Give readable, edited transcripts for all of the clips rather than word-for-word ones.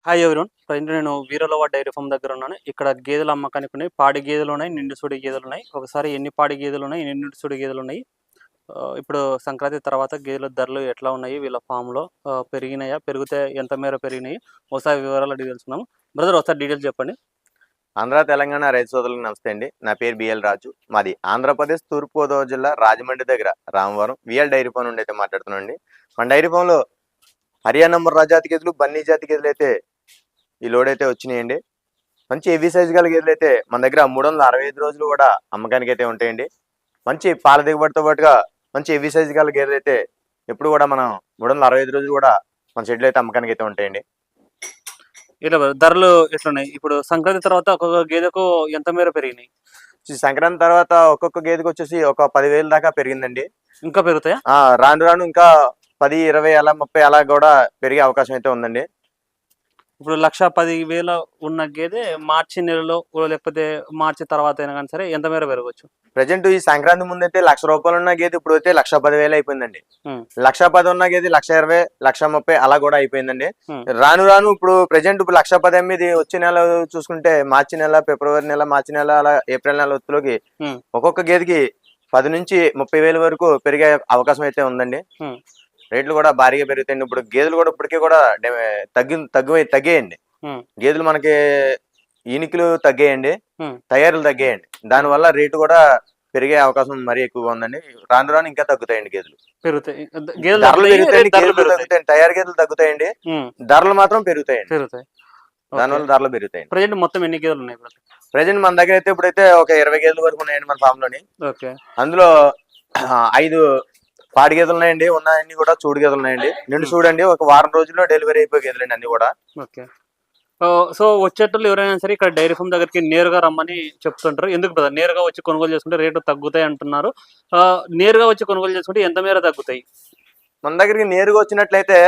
Hi everyone. Present నేను వీరలవ dairy farm దగ్గర ఉన్నాను. ఇక్కడ గేదెల అమ్మకానికి ఉన్నాయి. పాడి గేదెలు ఉన్నాయి, నిండు సూడి గేదెలు ఉన్నాయి. ఒకసారి ఎన్ని పాడి గేదెలు ఉన్నాయి, ఎన్ని నిండు సూడి గేదెలు ఉన్నాయి, ఇప్పుడు సంక్రాంతి తర్వాత గేదెల ధరలు ఎట్లా ఉన్నాయి, వీళ్ళ ఫామ్లో పెరిగినాయా, పెరిగితే ఎంత మేర పెరిగినాయి, ఒకసారి వివరాలు అడిగి తెలుసుకున్నాము. బ్రదర్ ఒకసారి డీటెయిల్స్ చెప్పండి. ఆంధ్ర తెలంగాణ రైతు సోదరులకు నమస్తే అండి. నా పేరు బిఎల్ రాజు. మాది ఆంధ్రప్రదేశ్ తూర్పుగోదావరి జిల్లా రాజమండ్రి దగ్గర రామవరం విఎల్ డైరీ ఫామ్ నుండి అయితే మాట్లాడుతున్నాం అండి. మన డైరీ ఫామ్లో హర్యానా నంబర్ రాజాతి గేదెలు, బన్నీ జాతి గేదెలు అయితే ఈ లోడ్ అయితే వచ్చినాయండి. మంచి హెవీ సైజ్ గల గేదెలు అయితే మన దగ్గర 365 రోజులు కూడా అమ్మకానికి అయితే ఉంటాయండి. మంచి పాల దిగుబడితో పాటుగా మంచి హెవీ సైజ్ గల గేదెలు అయితే ఎప్పుడు కూడా మనం 365 రోజులు కూడా మన షెడ్లో అయితే అమ్మకానికి అయితే ఉంటాయండి. ఇలా ధరలు ఎట్లున్నాయి? ఇప్పుడు సంక్రాంతి తర్వాత ఒక్కొక్క గేదెకు ఎంత మేర పెరిగినాయి? సంక్రాంతి తర్వాత ఒక్కొక్క గేదెకి వచ్చేసి ఒక 10,000 దాకా పెరిగిందండి. ఇంకా పెరుగుతాయా? రాను రాను ఇంకా 10, 20 అలా 30 అలా కూడా పెరిగే అవకాశం అయితే ఉందండి. ఇప్పుడు 1,10,000 ఉన్న గేదె మార్చి నెలలో లేకపోతే మార్చి తర్వాత అయినా కానీ సరే ఎంత మేర పెరగవచ్చు? ప్రజెంట్ ఈ సంక్రాంతి ముందు అయితే ₹1,00,000 ఉన్న గేదె ఇప్పుడు అయితే 1,10,000 అయిపోయిందండి. 1,10,000 ఉన్న గేదె 1,20,000, 1,30,000 అలా కూడా అయిపోయిందండి. రాను రాను ఇప్పుడు ప్రజెంట్ ఇప్పుడు 1,10,000 వచ్చే నెల చూసుకుంటే మార్చి నెల, ఫిబ్రవరి నెల, మార్చి నెల, అలా ఏప్రిల్ నెల వచ్చేలోకి ఒక్కొక్క గేదెకి 10 నుంచి 30,000 వరకు పెరిగే అవకాశం అయితే ఉందండి. రేట్లు కూడా భారీగా పెరుగుతాయండి. ఇప్పుడు గేదెలు కూడా ఇప్పటికే కూడా తగ్గాయండి. గేదెలు మనకి ఈనికలు తగ్గాయండి, తయారులు తగ్గాయండి. దానివల్ల రేటు కూడా పెరిగే అవకాశం మరీ ఎక్కువగా ఉందండి. రాను రాను ఇంకా తగ్గుతాయండి గేదెలు. ధరలు పెరుగుతాయండి, గేదెలు తగ్గుతాయండి, తయారు గేదెలు తగ్గుతాయండి, ధరలు మాత్రం పెరుగుతాయండి. దానివల్ల ధరలు పెరుగుతాయండి. ప్రజెంట్ మొత్తం ఎన్ని గేదెలు ఉన్నాయి? ప్రజెంట్ మన దగ్గర అయితే ఇప్పుడైతే ఒక 20 గేదెల వరకు ఉన్నాయండి మన ఫామ్ లోని. అందులో 5 పాడి గేదెలు ఉన్నాయండి, ఉన్నాయన్ని కూడా చూడు గేదెలు ఉన్నాయండి. నిండు చూడండి ఒక వారం రోజుల్లో డెలివరీ అయిపోయి గేదెలండి అన్ని కూడా. సో వచ్చేటప్పుడు ఎవరైనా సరే ఇక్కడ డైరీ ఫామ్ దగ్గరికి నేరుగా రమ్మని చెప్తుంటారు. ఎందుకు బ్రదర్ నేరుగా వచ్చి కొనుగోలు చేసుకుంటే రేటు తగ్గుతాయి అంటున్నారు? నేరుగా వచ్చి కొనుగోలు చేసుకుంటే ఎంత మేర తగ్గుతాయి? మన దగ్గరికి నేరుగా వచ్చినట్లయితే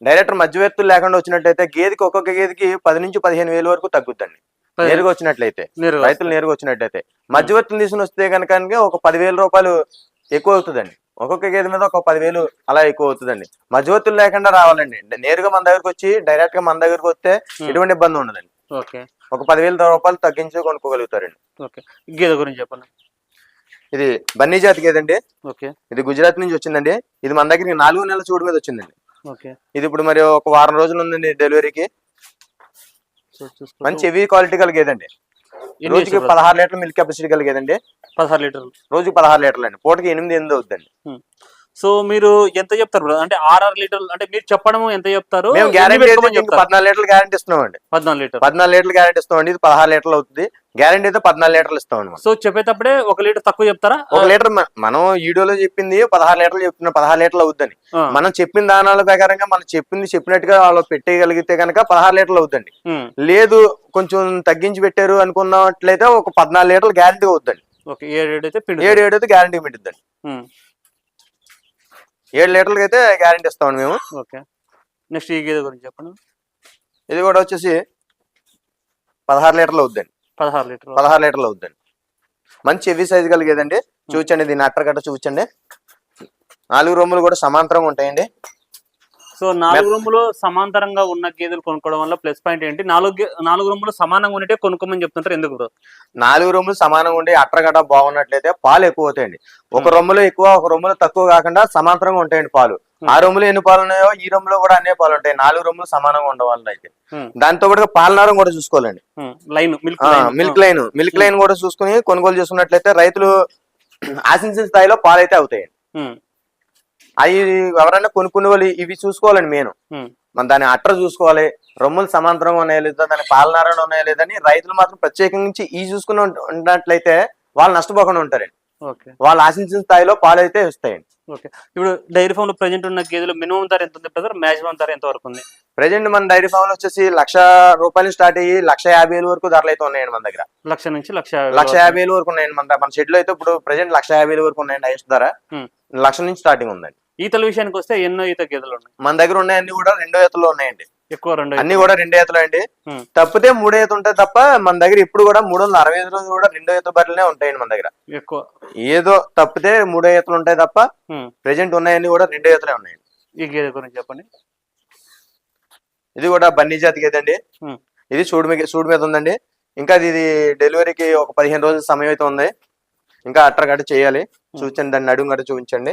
డైరెక్ట్ మధ్యవర్తులు లేకుండా వచ్చినట్లయితే గేదెకి ఒక్కొక్క గేదెకి 10 నుంచి 15,000 వరకు తగ్గుద్దండి. నేరుగా వచ్చినట్లయితే, రైతులు నేరుగా వచ్చినట్లయితే. మధ్యవర్తులు తీసుకుని వస్తే కనుక ఒక 10,000 రూపాయలు ఎక్కువ అవుతుందండి. ఒక్కొక్క గేదె మీద ఒక 10,000 అలా ఎక్కువ అవుతుందండి. మధ్యవర్తులు లేకుండా రావాలండి. నేరుగా మన దగ్గరకు వచ్చి డైరెక్ట్ గా మన దగ్గరకు వస్తే ఎటువంటి ఇబ్బంది ఉండదండి. ఒక 10,000 రూపాయలు తగ్గించి కొనుక్కోగలుగుతారండి. గేదె గురించి చెప్పండి. ఇది బన్నీ జాతి గేదండి. ఇది గుజరాత్ నుంచి వచ్చిందండి. ఇది మన దగ్గరికి 4 నెలల చూడు మీద వచ్చిందండి. ఇది ఇప్పుడు మరి ఒక వారం రోజులు ఉందండి డెలివరీకి. మంచి హెవీ క్వాలిటీ కలిగేదండి. రోజుకి 16 లీటర్ల మిల్క్ కెపాసిటీ కలిగేదండి. 16 లీటర్లు రోజుకి 16 లీటర్లు అండి. పూటకి 8 అవుతుందండి. సో మీరు ఎంత చెప్తారు? అంటే 6 లీటర్లు అంటే మీరు చెప్పడం ఎంత చెప్తారు? మేము గ్యారెంటీ 14 లీటర్లు గ్యారెంటీ ఇస్తున్నామండి. 14 లీటర్లు గ్యారెంటీ ఇస్తామండి. ఇది 16 లీటర్లు అవుతుంది. గ్యారెంటీ అయితే 14 లీటర్లు ఇస్తామండి. సో చెప్పేటప్పుడే 1 లీటర్ తక్కువ చెప్తారా? 1 లీటర్ మనం వీడియోలో చెప్పింది 16 లీటర్లు చెప్తున్నా, 16 లీటర్లు అవుద్దని. మనం చెప్పిన దానాల ప్రకారంగా మనం చెప్పినట్టుగా వాళ్ళు పెట్టగలిగితే కనుక 16 లీటర్లు అవుద్దండి. లేదు కొంచెం తగ్గించి పెట్టారు అనుకున్నట్లయితే ఒక 14 లీటర్లు గ్యారెంటీ అవుద్దండి. 7 అయితే గ్యారెంటీ పెట్టిద్దండి. 7 లీటర్లకి అయితే గ్యారెంటీ ఇస్తామండి మేము. నెక్స్ట్ ఈ గేదె గురించి చెప్పండి. ఇది కూడా వచ్చేసి 16 లీటర్లు అవుద్దండి. 16 లీటర్లు అవుద్దండి. మంచి హెవీ సైజ్ కలిగేదండి. చూచండి, దీన్ని అట్టర్ గట్ట చూచండి. 4 రొమ్ములు కూడా సమాంతరంగా ఉంటాయండి. సో 4 రొమ్ములు సమాంతరంగా ఉన్న గేదెలు కొనుక్కోవడం వల్ల ప్లస్ పాయింట్ ఏంటి? 4 రొమ్ములు సమానంగా ఉంటే కొనుక్కోమని చెప్తుంటారు. ఎందుకు? 4 రొమ్ములు సమానంగా ఉండి అట్రగడ్డ బాగున్నట్లయితే పాలు ఎక్కువ అవుతాయండి. ఒక రొమ్ములు ఎక్కువ, ఒక రొమ్ములు తక్కువ కాకుండా సమాంతరంగా ఉంటాయండి పాలు. ఆ రొమ్ములు ఎన్ని పాలు ఉన్నాయో ఈ రొమ్ములో కూడా అన్ని పాలు ఉంటాయి. 4 రొమ్ములు సమానంగా ఉండవాలని అయితే దాంతో పాటు పాలనారం కూడా చూసుకోవాలండి. మిల్క్ లైన్ కూడా చూసుకుని కొనుగోలు చేసుకున్నట్లయితే రైతులు ఆశించిన స్థాయిలో పాలు అయితే అవుతాయండి. అవి ఎవరైనా కొనుక్కునే వాళ్ళు ఇవి చూసుకోవాలండి. మన దాని అట్ర చూసుకోవాలి, రొమ్ములు సమాంతరంగా ఉన్నాయా లేదా, దాని పాలనారాయణ ఉన్నాయా లేదని రైతులు మాత్రం ప్రత్యేకించి ఈ చూసుకుని ఉన్నట్లయితే వాళ్ళు నష్టపోకుండా ఉంటారండి. వాళ్ళు ఆశించిన స్థాయిలో పాలు అయితే వస్తాయండి. ఇప్పుడు డైరీ ఫామ్ లో ప్రెజెంట్ ఉన్న గేదెలు మినిమం ధర ఎంత ఉంది బ్రదర్? మాక్సిమం ధర ఎంత వరకు ఉంది? ప్రెజెంట్ మన డైరీ ఫామ్ లో వచ్చేసి 1,00,000 రూపాయలు స్టార్ట్ అయ్యి 1,50,000 వరకు ధరలు అయితే ఉన్నాయండి మన దగ్గర. 1,00,000 నుంచి 1,50,000 వరకు ఉన్నాయండి మన షెడ్ లో అయితే. ఇప్పుడు ప్రెజెంట్ 1,50,000 వరకు ఉన్నాయండి. హైయెస్ట్ ధర 1,00,000 నుంచి స్టార్టింగ్ ఉందండి. ఈతల విషయానికి వస్తే ఎన్నో ఈత గేదెలు ఉన్నాయి మన దగ్గర? ఉన్నాయన్ని కూడా 2 ఈతలు ఉన్నాయండి. ఎక్కువ అన్ని కూడా 2 ఈతలు అండి. తప్పితే 3 ఈత ఉంటాయి తప్ప మన దగ్గర ఇప్పుడు కూడా 365 రోజులు కూడా 2 ఈత బర్రెలనే ఉంటాయండి మన దగ్గర. ఎక్కువ ఏదో తప్పితే 3 ఈతలు ఉంటాయి తప్ప ప్రెజెంట్ ఉన్నాయన్ని కూడా 2 ఈతలే ఉన్నాయండి. ఈ గేదె గురించి చెప్పండి. ఇది కూడా బన్నీ జాతి గేదండి. ఉమ్. ఇది సూడి మీద ఉందండి. ఇంకా ఇది డెలివరీకి ఒక 15 రోజుల సమయం అయితే ఉంది. ఇంకా అట్ర గట్ట చేయాలి. చూపించండి, దాన్ని నడుము గట్ట చూపించండి.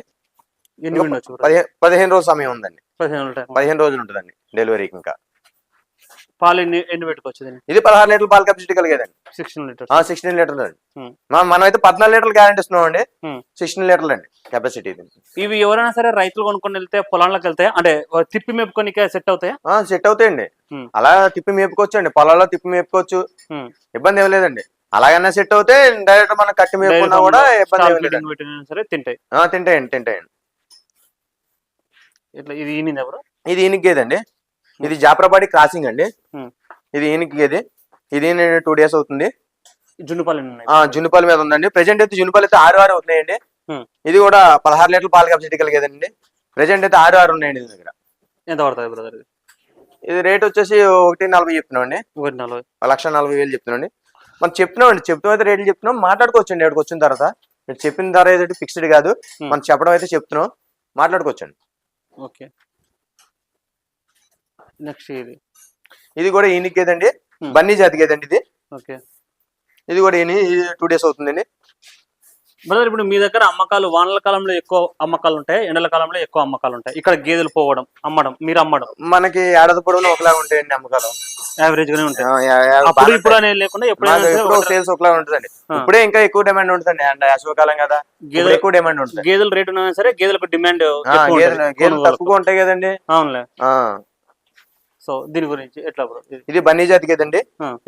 ఎన్ని ఇంకా ఉండొచ్చు 15 రోజుల సమయం ఉందండి. 15 టైం 15 రోజులు ఉంటుందండి డెలివరీకి. ఇంకా పాలు ఎన్ని పెట్టుకోవచ్చు దీన్ని? ఇది 16 లీటర్ల పాల కెపాసిటీ కలిగేదండి. 16 లీటర్స్ 16 లీటర్లు అండి. మనం అయితే 14 లీటర్లు గ్యారెంటీ ఇస్తున్నాం అండి. 16 లీటర్లు అండి కెపాసిటీ ఇది. ఇవి ఎవరైనా సరే రైతులు కొనుక్కొని వెళ్తే పొలాల్లోకి వెళ్తే అంటే తిప్పి మేపుకోనికే సెట్ అవుతాయా? సెట్ అవుతాయండి. అలా తిప్పి మేపుకోవచ్చు అండి, పొలాల్లో తిప్పి మేపుకోవచ్చు, ఇబ్బంది ఏం లేదండి. అలాగన్నా సెట్ అవుతే డైరెక్ట్ మనం కట్టి మేపుకున్నా కూడా ఇబ్బంది ఏం లేదండి. సరే తింటాయి. తింటాయండి. ఇట్లా ఇది ఈనింది ఎవరు? ఇది ఈనిక్ గేదండి. ఇది జాప్రపాడి క్రాసింగ్ అండి. ఇది ఈనిక్ గేది. ఇది 2 డేస్ అవుతుంది. జున్నుపాలు మీద ఉందండి. ప్రెజెంట్ అయితే జున్నుపాలు అయితే 6 అవుతున్నాయండి. ఇది కూడా 16 లీటర్ల పాల కెపాసిటీ కలిగేదండి. ప్రెజెంట్ అయితే 6 ఉన్నాయండి ఇది దగ్గర. ఎంత పడుతుంది బ్రదర్? ఇది రేట్ వచ్చేసి 1,40,000 చెప్తున్నామండి. 1,40,000 చెప్తున్నాండి. మనం చెప్తున్నామండి, చెప్తాం అయితే రేట్లు చెప్తున్నాం. మాట్లాడుకోవచ్చండి ఎక్కడికి వచ్చిన తర్వాత. మీరు చెప్పిన ధర ఏదైతే ఫిక్స్డ్ కాదు, మనం చెప్పడం అయితే చెప్తున్నాం, మాట్లాడుకోవచ్చండి. ఓకే. నెక్స్ట్ ఇది కూడా ఈనిక్ గేదండి, బన్నీ జాతి గేదండి ఇది. ఓకే. ఇది కూడా 2 డేస్ అవుతుందండి. బ్రదర్ ఇప్పుడు మీ దగ్గర అమ్మకాలు వానల కాలంలో ఎక్కువ అమ్మకాలు ఉంటాయి, ఎండల కాలంలో ఎక్కువ అమ్మకాలు ఉంటాయి. ఇక్కడ గేదెలు పోవడం మీరు అమ్మడం మనకి ఏడాది పొడవునా ఒకలాగా ఉంటాయండి అమ్మకాలు. యావరేజ్ గానే ఉంటాయి. అప్పుడు ఇప్పుడు అనేది లేకుండా ఎప్పుడైనా సేల్స్ ఒకలాగా ఉంటుందండి. ఇప్పుడే ఇంకా ఎక్కువ డిమాండ్ ఉంటుందండి. అండ్ యాసవకాలం కదా, ఎక్కువ డిమాండ్ ఉంటుంది. గేదెల రేట్ ఉన్నా సరే గేదెలకు డిమాండ్ గేదెలు తక్కువగా ఉంటాయి కదండి. అవునులే. సో దీని గురించి ఎట్లా బ్రో? ఇది బన్నీ జాతి గేదండి.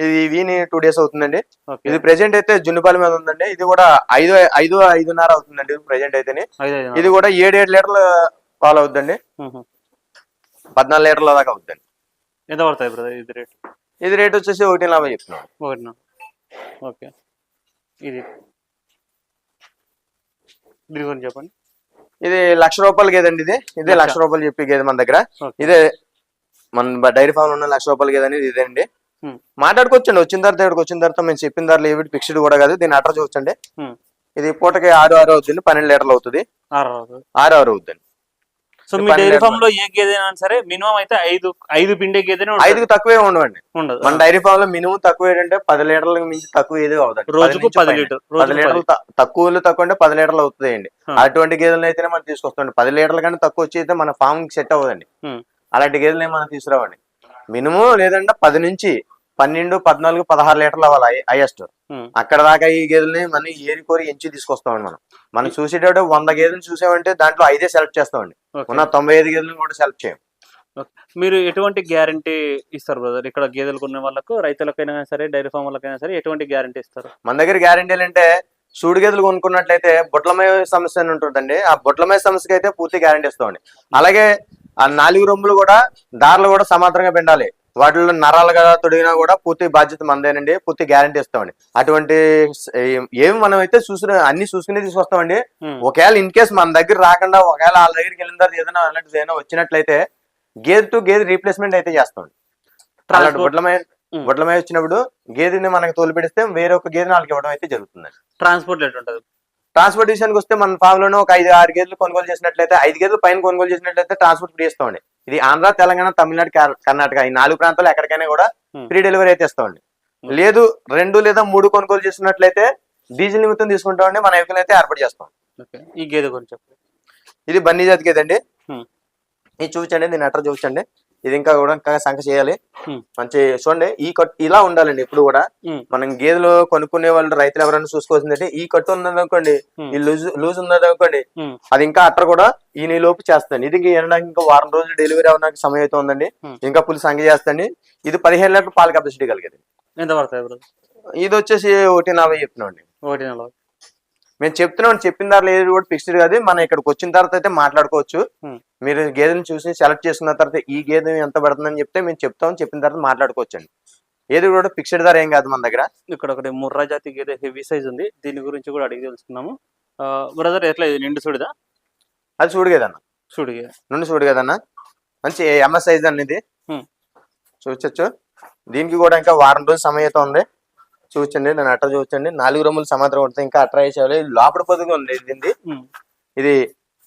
ఇది 2 డేస్ అవుతుందండి. ఇది ప్రెజెంట్ అయితే జున్నుపాల మీద ఉందండి. ఇది కూడా 5.5 అవుతుందండి ప్రెజెంట్ అయితే. ఇది కూడా 7 లీటర్ల పాలు అవుతుందండి. 14 లీటర్ల దాకా అవుతుందండి. ఎంత పడతాయి బ్రదర్ ఇది రేట్? ఇది రేట్ వచ్చేసి 1,40,000 చెప్తున్నాం. 1. ఓకే. ఇది దీని గురించి చెప్పండి. ఇది ₹1,00,000 గేదండి. ఇది ₹1,00,000 చెప్పి గేదె మన దగ్గర. ఇదే మన డైరీ ఫామ్ ఉన్న ₹1,00,000 గేదండి. ఇదేండి, మాట్లాడుకోవచ్చండి. వచ్చిన తర్వాత మేము చెప్పిన ధరలు ఏమిటి ఫిక్స్డ్ కూడా కాదు. దీన్ని అట్రా చూడండి. ఇది పూటకి 6 అవుతుంది, 12 లీటర్లు అవుతుంది. 6 అవుతుంది. సో మీ డైరీ ఫామ్ లో ఏ గేదె సరే మినిమం అయితే 5 పిండే గేదె 5కు తక్కువే ఉండవండి. మన డైరీ ఫామ్ లో మినిమం తక్కువ ఏంటంటే 10 లీటర్లకు మించి తక్కువ ఏది అవుతుంది. రోజుకు 10 లీటర్లు తక్కువ అంటే 10 లీటర్లు అవుతాయండి. అటువంటి గేదెలు అయితేనే మనం తీసుకొస్తామండి. 10 లీటర్ల కంటే తక్కువ వచ్చి అయితే మన ఫామ్ కి సెట్ అవ్వదండి. అలాంటి గేదెలు మనం తీసుకురావండి. మినిమం లేదంటే 10 నుంచి 12, 14, 16 లీటర్లు అవ్వాలి హైయెస్ట్. అక్కడ దాకా ఈ గేదెల్ని మనం ఏరికోరి ఎంచి తీసుకొస్తామండి. మనం చూసేటప్పుడు 100 గేదెలు చూసామంటే దాంట్లో 5 సెలెక్ట్ చేస్తామండి. ఉన్న 95 గేదెలను కూడా సెలెక్ట్ చేయం. మీరు ఎటువంటి గ్యారంటీ ఇస్తారు బ్రదర్? ఇక్కడ గేదెలు కొనే వాళ్ళకు, రైతులకైనా సరే డైరీ ఫామ్ వాళ్ళకైనా సరే ఎటువంటి గ్యారంటీ ఇస్తారు? మన దగ్గర గ్యారంటీలు అంటే సూడి గేదెలు కొనుక్కున్నట్లయితే బొట్లమయ సమస్య అని ఉంటుందండి. ఆ బొట్లమయ సమస్యకి అయితే పూర్తి గ్యారంటీ ఇస్తామండి. అలాగే ఆ 4 రొమ్ములు కూడా దారులు కూడా సమాంతరంగా పిండాలి. వాటిలో నరాలుగా తొడిగినా కూడా పూర్తి బాధ్యత మనదేనండి. పూర్తి గ్యారంటీ ఇస్తామండి. అటువంటి ఏమి మనం అయితే అన్ని చూసుకునే తీసుకొస్తామండి. ఒకవేళ ఇన్ కేసు మన దగ్గర రాకుండా ఒకవేళ వాళ్ళ దగ్గరికి వెళ్ళిన తర్వాత ఏదైనా అలాంటిది ఏదైనా వచ్చినట్లయితే గేదె టు గేదె రీప్లేస్మెంట్ అయితే చేస్తామండి. అలాంటి బొడ్లమై వచ్చినప్పుడు గేదెని మనకు తోలిపెడిస్తే వేరొక గేదెని వాళ్ళకి ఇవ్వడం అయితే జరుగుతుందండి. ట్రాన్స్పోర్ట్ ఎట్లా ఉంటుంది? ట్రాన్స్పోర్ట్ విషయానికి వస్తే మన ఫామ్ లోనే ఒక 5-6 గేదెలు కొనుగోలు చేసినట్లయితే 5 గేదెలు పైన కొనుగోలు చేసినట్లయితే ట్రాన్స్పోర్ట్ ఫ్రీ ఇస్తామండి. ఇది ఆంధ్ర, తెలంగాణ, తమిళనాడు, కర్ణాటక ఈ 4 ప్రాంతాలు ఎక్కడికైనా కూడా ఫ్రీ డెలివరీ అయితే ఇస్తామండి. లేదు 2 లేదా 3 కొనుగోలు చేసినట్లయితే డీజిల్ నిమిత్తం తీసుకుంటామండి. మన వెహికల్ అయితే ఏర్పాటు చేస్తాం. ఈ గేదె గురించి చెప్పండి. ఇది బన్నీ జాతి గేదండి. ఇది చూపించండి, దీన్ని అట్రా చూపించండి. ఇది ఇంకా కూడా సంఖ్య చేయాలి. మంచి చూడండి, ఈ కట్టు ఇలా ఉండాలండి. ఇప్పుడు కూడా మనం గేదెలు కొనుక్కునే వాళ్ళు రైతులు ఎవరైనా చూసుకోవాల్సిందంటే ఈ కట్టు ఉన్నదనుకోండి, ఈ లూజ్ ఉన్నదనుకోండి, అది ఇంకా అట్ర కూడా ఈ లోపు చేస్తాండి. ఇది వెళ్ళడానికి ఇంకా వారం రోజులు డెలివరీ అవడానికి సమయం అయితే ఉందండి. ఇంకా పులి సంఖ్య చేస్తండి. ఇది 15 లీటర్ల పాల కెపాసిటీ కలిగేది. ఎంత పడతాయి? ఇది వచ్చేసి 1,40,000 చెప్తున్నాం అండి. 1,40,000 మేము చెప్తున్నాం. చెప్పిన ధరలు ఏది కూడా ఫిక్స్డ్ కాదు. మనం ఇక్కడికి వచ్చిన తర్వాత అయితే మాట్లాడుకోవచ్చు. మీరు గేదెని చూసి సెలెక్ట్ చేసుకున్న తర్వాత ఈ గేదె ఎంత పడుతుందని చెప్తే మేము చెప్తాం. చెప్పిన తర్వాత మాట్లాడుకోవచ్చు అండి. ఏది కూడా ఫిక్స్డ్ ధర ఏం కాదు మన దగ్గర. ఇక్కడ ఒకటి ముర్రా జాతి గేదె హెవీ సైజ్ ఉంది. దీని గురించి కూడా అడిగి తెలుసుకున్నాము. బ్రదర్ ఎట్లా ఇది నిండు చూడదా? అది చూడు కదన్నా, నుండి చూడు కదన్నా. మంచి ఎంఎస్ సైజ్ అనేది చూచొచ్చు. దీనికి కూడా ఇంకా వారం రోజులు సమయం అయితే ఉంది. చూచండి, నేను అట్రా చూచండి. 4 రొమ్ములు సమాంతరం ఉంటుంది. ఇంకా అట్రా వేసేయాలి. లోపల పొద్దుగా ఉంది. ఇది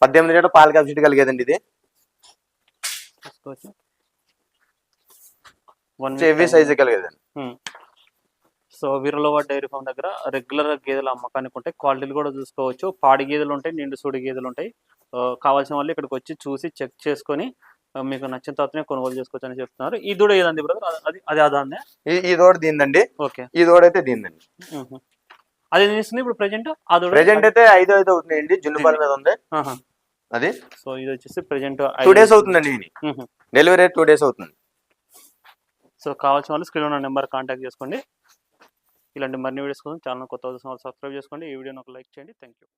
18 లీటర్ల పాల కెపాసిటీ కలిగేదండి. ఇది 1 హెవీ week సైజు కలిగేదండి. సో వీరలవాడ డైరీ ఫామ్ దగ్గర రెగ్యులర్ గేదెల అమ్మకానికి ఉంటాయి. క్వాలిటీలు కూడా చూసుకోవచ్చు. పాడి గేదెలు ఉంటాయి, నిండు సూడి గేదెలు ఉంటాయి. కావాల్సిన వాళ్ళు ఇక్కడికి వచ్చి చూసి చెక్ చేసుకొని మీకు నచ్చిన తర్వాతనే కొనుగోలు చేసుకోవచ్చు అని చెప్తున్నారు. ఈ దూడ ఏదండి బ్రదర్? అది అదాందే? ఈ దూడ దీందండి. ఓకే. ఈ దూడ అయితే దీందండి. అది ఏం చేస్తుంది ఇప్పుడు ప్రెజెంట్? ఆ దూడ ప్రెజెంట్ అయితే 5 అవుతుందండి. జున్నుపాల మీద ఉంది అది. సో ఇది వచ్చేసి ప్రెజెంట్ 2 days అవుతుందండి. డెలివరీ 2 days అవుతుంది. సో కావాల్సిన వాళ్ళు స్క్రీన్ ఉన్న నెంబర్ కాంటాక్ట్ చేసుకోండి. ఇలాంటి మరిన్ని వీడియోస్ కోసం ఛానల్ కొత్త సబ్స్క్రైబ్ చేసుకోండి. ఈ వీడియోని ఒక లైక్ చేయండి. Thank you.